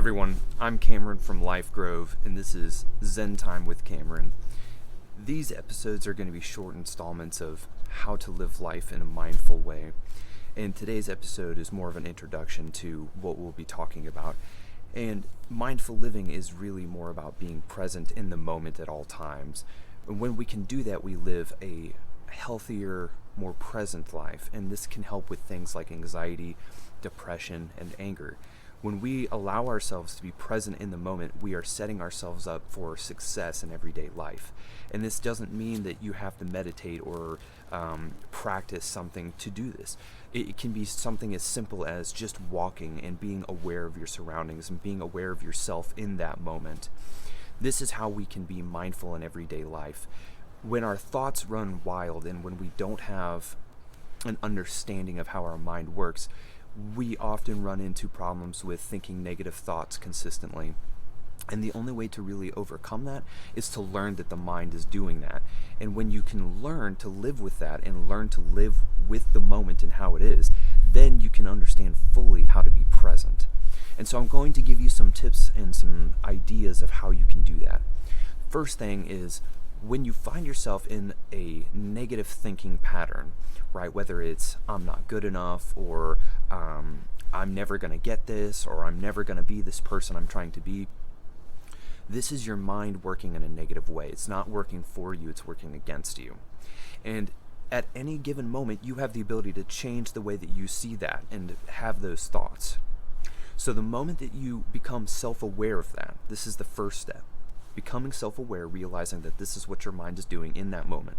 everyone, I'm Cameron from LifeGrove, and this is Zen Time with Cameron. These episodes are going to be short installments of how to live life in a mindful way, and today's episode is more of an introduction to what we'll be talking about. And mindful living is really more about being present in the moment at all times. And when we can do that, we live a healthier, more present life, and this can help with things like anxiety, depression, and anger. When we allow ourselves to be present in the moment, we are setting ourselves up for success in everyday life. And this doesn't mean that you have to meditate or practice something to do this. It can be something as simple as just walking and being aware of your surroundings and being aware of yourself in that moment. This is how we can be mindful in everyday life. When our thoughts run wild and when we don't have an understanding of how our mind works, we often run into problems with thinking negative thoughts consistently. And the only way to really overcome that is to learn that the mind is doing that. And when you can learn to live with that and learn to live with the moment and how it is, then you can understand fully how to be present. And so I'm going to give you some tips and some ideas of how you can do that. First thing is, when you find yourself in a negative thinking pattern, right, whether it's I'm not good enough, or I'm never going to get this, or I'm never going to be this person I'm trying to be, this is your mind working in a negative way. It's not working for you, it's working against you. And at any given moment, you have the ability to change the way that you see that and have those thoughts. So the moment that you become self-aware of that, this is the first step. Becoming self-aware, realizing that this is what your mind is doing in that moment.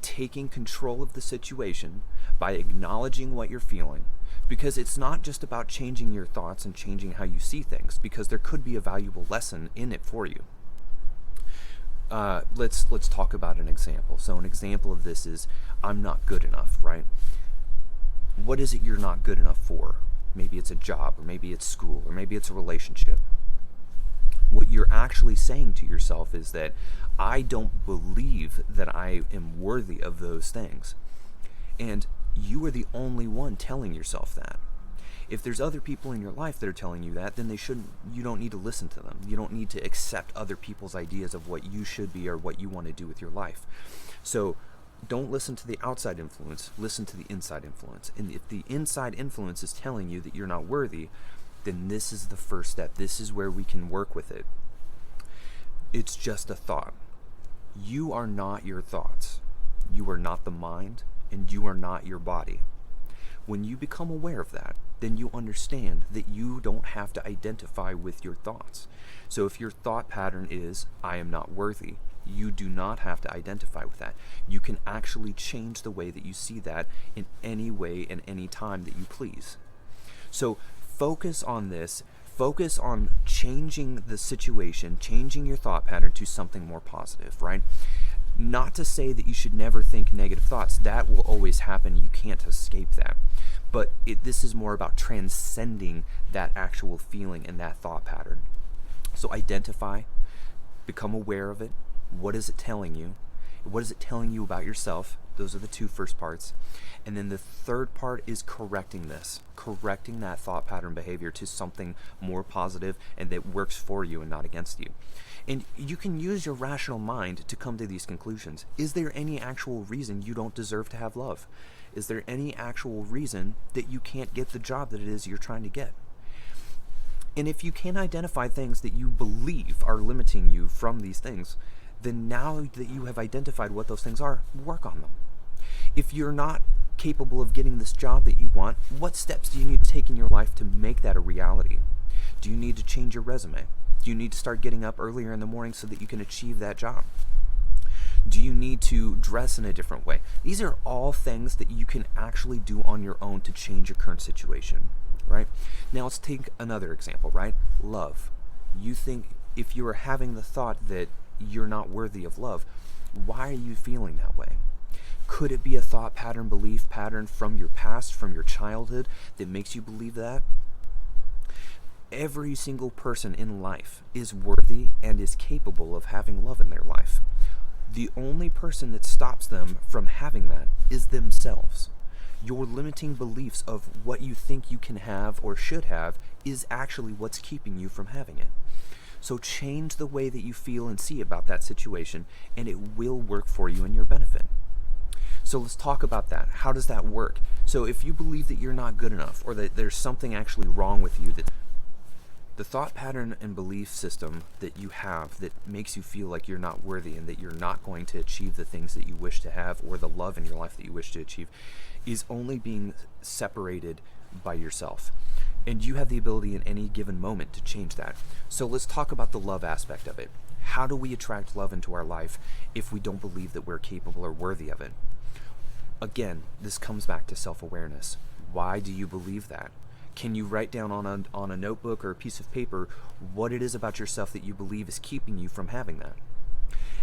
Taking control of the situation by acknowledging what you're feeling, because it's not just about changing your thoughts and changing how you see things, because there could be a valuable lesson in it for you. Let's talk about an example. So an example of this is, I'm not good enough, right? What is it you're not good enough for? Maybe it's a job, or maybe it's school, or maybe it's a relationship. What you're actually saying to yourself is that I don't believe that I am worthy of those things. And you are the only one telling yourself that. If there's other people in your life that are telling you that, then you don't need to listen to them. You don't need to accept other people's ideas of what you should be or what you want to do with your life. So don't listen to the outside influence, listen to the inside influence. And if the inside influence is telling you that you're not worthy, then this is the first step. This is where we can work with it. It's just a thought. You are not your thoughts. You are not the mind, and you are not your body. When you become aware of that, then you understand that you don't have to identify with your thoughts. So if your thought pattern is, I am not worthy, you do not have to identify with that. You can actually change the way that you see that in any way and any time that you please. So focus on this. Focus on changing the situation, changing your thought pattern to something more positive, right? Not to say that you should never think negative thoughts. That will always happen. You can't escape that. But this is more about transcending that actual feeling and that thought pattern. So identify, become aware of it. What is it telling you? What is it telling you about yourself? Those are the two first parts. And then the third part is correcting this, correcting that thought pattern behavior to something more positive and that works for you and not against you. And you can use your rational mind to come to these conclusions. Is there any actual reason you don't deserve to have love? Is there any actual reason that you can't get the job that it is you're trying to get? And if you can identify things that you believe are limiting you from these things, then now that you have identified what those things are, work on them. If you're not capable of getting this job that you want, what steps do you need to take in your life to make that a reality? Do you need to change your resume? Do you need to start getting up earlier in the morning so that you can achieve that job? Do you need to dress in a different way? These are all things that you can actually do on your own to change your current situation, right? Now let's take another example, right? Love. You think, if you are having the thought that you're not worthy of love, why are you feeling that way? Could it be a thought pattern, belief pattern from your past, from your childhood, that makes you believe that? Every single person in life is worthy and is capable of having love in their life. The only person that stops them from having that is themselves. Your limiting beliefs of what you think you can have or should have is actually what's keeping you from having it. So change the way that you feel and see about that situation, and it will work for you in your benefit. So let's talk about that. How does that work? So if you believe that you're not good enough, or that there's something actually wrong with you, that the thought pattern and belief system that you have that makes you feel like you're not worthy and that you're not going to achieve the things that you wish to have or the love in your life that you wish to achieve is only being separated by yourself. And you have the ability in any given moment to change that. So let's talk about the love aspect of it. How do we attract love into our life if we don't believe that we're capable or worthy of it? Again, this comes back to self-awareness. Why do you believe that? Can you write down on a notebook or a piece of paper what it is about yourself that you believe is keeping you from having that?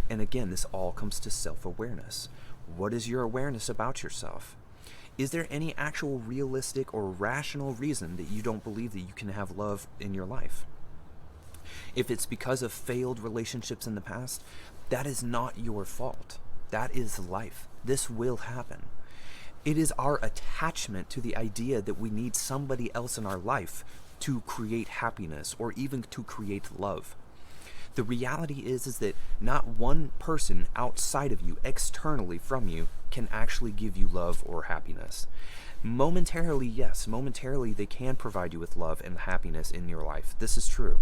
And again, this all comes to self-awareness. What is your awareness about yourself? Is there any actual realistic or rational reason that you don't believe that you can have love in your life? If it's because of failed relationships in the past, that is not your fault. That is life. This will happen. It is our attachment to the idea that we need somebody else in our life to create happiness or even to create love. The reality is that not one person outside of you, externally from you, can actually give you love or happiness. Momentarily, yes, momentarily they can provide you with love and happiness in your life. This is true.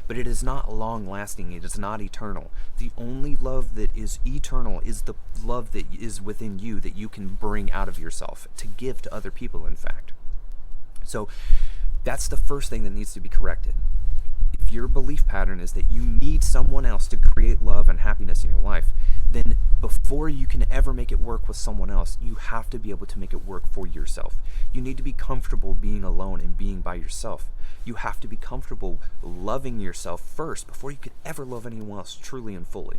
But it is not long-lasting. It is not eternal. The only love that is eternal is the love that is within you that you can bring out of yourself to give to other people, in fact. So that's the first thing that needs to be corrected. If your belief pattern is that you need someone else to create love and happiness in your life, then before you can ever make it work with someone else, you have to be able to make it work for yourself. You need to be comfortable being alone and being by yourself. You have to be comfortable loving yourself first before you could ever love anyone else truly and fully.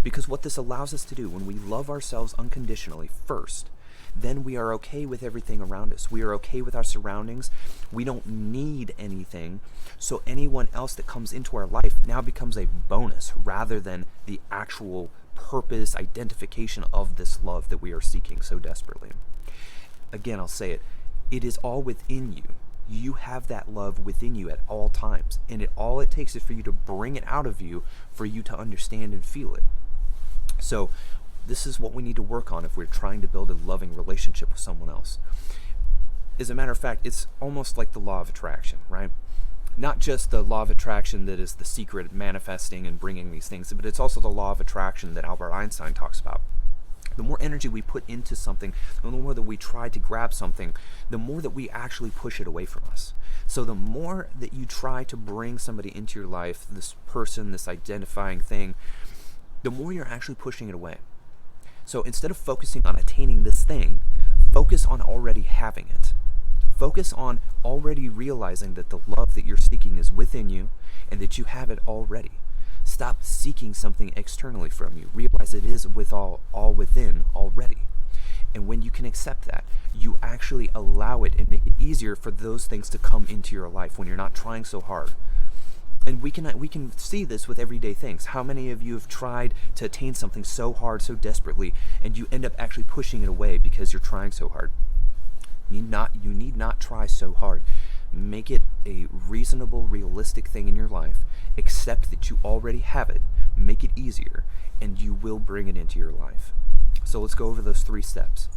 Because what this allows us to do, when we love ourselves unconditionally first, then we are okay with everything around us. We are okay with our surroundings. We don't need anything. So anyone else that comes into our life now becomes a bonus rather than the actual purpose, identification of this love that we are seeking so desperately. Again, I'll say it. It is all within you. You have that love within you at all times. And all it takes is for you to bring it out of you for you to understand and feel it. So this is what we need to work on if we're trying to build a loving relationship with someone else. As a matter of fact, it's almost like the law of attraction, right? Not just the law of attraction that is the secret of manifesting and bringing these things, but it's also the law of attraction that Albert Einstein talks about. The more energy we put into something, the more that we try to grab something, the more that we actually push it away from us. So the more that you try to bring somebody into your life, this person, this identifying thing, the more you're actually pushing it away. So instead of focusing on attaining this thing, focus on already having it. Focus on already realizing that the love that you're seeking is within you and that you have it already. Stop seeking something externally from you. Realize it is all within already. And when you can accept that, you actually allow it and make it easier for those things to come into your life when you're not trying so hard. And we can see this with everyday things. How many of you have tried to attain something so hard, so desperately, and you end up actually pushing it away because you're trying so hard? You need not try so hard. Make it a reasonable, realistic thing in your life. Accept that you already have it. Make it easier, and you will bring it into your life. So let's go over those 3 steps.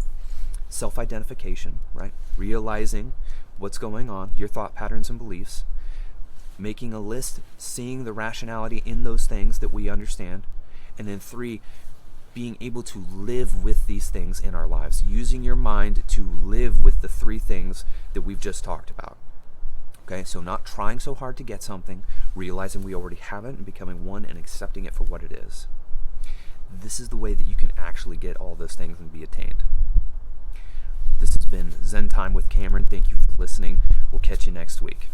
Self-identification, right? Realizing what's going on, your thought patterns and beliefs. Making a list, seeing the rationality in those things that we understand. And then 3, being able to live with these things in our lives. Using your mind to live with the 3 things that we've just talked about. Okay, so not trying so hard to get something, realizing we already have it and becoming one and accepting it for what it is. This is the way that you can actually get all those things and be attained. This has been Zen Time with Cameron. Thank you for listening. We'll catch you next week.